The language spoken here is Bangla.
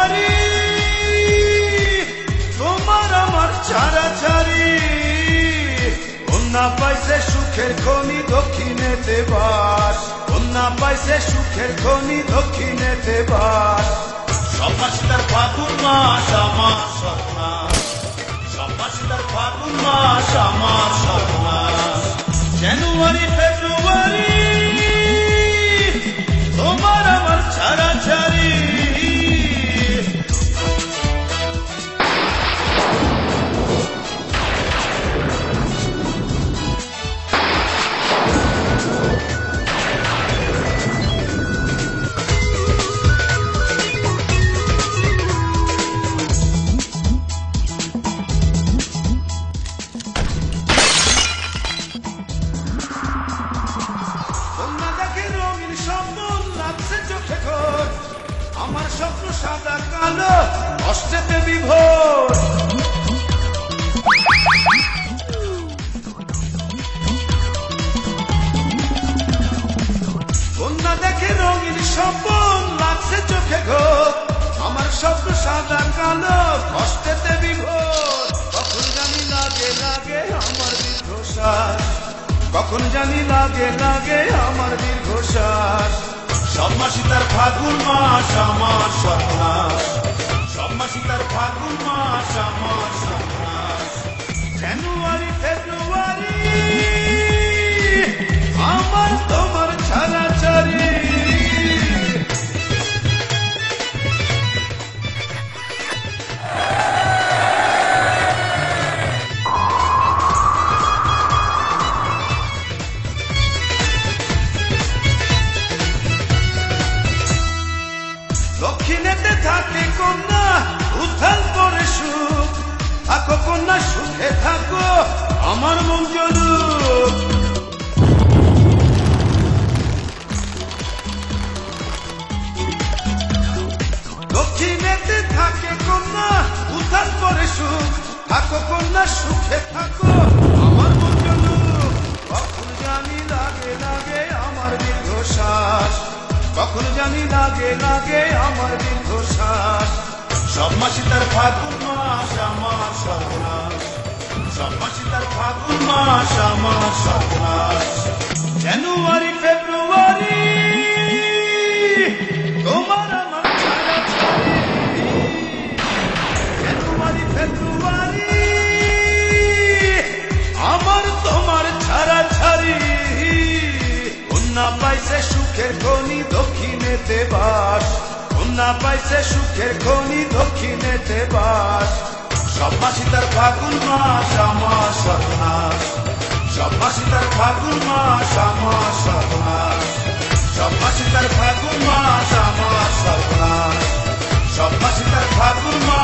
ফেব্রুয়ারি তোমার আমার ছাড়াছাড়ি। কন্যা পাইছে সুখের খনি দক্ষিণেতে বাস, কন্যা পাইছে সুখের খনি দক্ষিণেতে বাস। সব মাসে তার ফাগুন মাস আমার সর্বনাশ, সব মাসে তার ফাগুন মাস আমার সর্বনাশ। জানুয়ারি ফেব্রুয়ারি তোমার আমার ছাড়াছাড়ি। আমার স্বপ্ন সাদা কালো কষ্টেতে বিভোর। কন্যা দেখে রঙিন স্বপন লাগছে চোখে ঘোর। আমার স্বপ্ন সাদা কালো কষ্টেতে বিভোর। কখন জানি লাগে লাগে আমার দীর্ঘশ্বাস, কখন জানি লাগে লাগে আমার দীর্ঘশ্বাস। সব মাসে তার ফাগুন মাস আমার সর্বনাশ, সব মাসে তার ফাগুন মাস আমার সর্বনাশ। জানুয়ারি ফেব্রুয়ারি আমার তোমার ছাড়াছাড়ি। দক্ষিণেতে থাকে কন্যা উত্থান করে সুখ, থাকো কন্যা সুখে থাকো আমার মন জলুক। দক্ষিণেতে থাকে কন্যা উত্থান করে সুখ, থাকো কন্যা সুখে থাকো আমার মন জলুক। কখন জানি লাগে লাগে আমার দীর্ঘশ্বাস, কখন জানি লাগে লাগে আমার দীর্ঘশ্বাস। সব মাসে তার ফাগুন মাস আমার সর্বনাশ, সব মাসে তার ফাগুন মাস আমার সর্বনাশ। জানুয়ারি ফেব্রুয়ারি তোমার আমার ছাড়াছাড়ি। জানুয়ারি ফেব্রুয়ারি আমার তোমার ছাড়াছাড়ি। কন্যা পাইছে সুখের খনি দক্ষিণেতে বাস, কন্যা পাইছে সুখের খনি দক্ষিণেতে বাস। সব মাসে তার ফাগুন মাস আমার সর্বনাশ, সব মাসে তার ফাগুন মাস আমার সর্বনাশ। সব মাসে তার ফাগুন মাস আমার সর্বনাশ, সব মাসে তার ফাগুন মাস।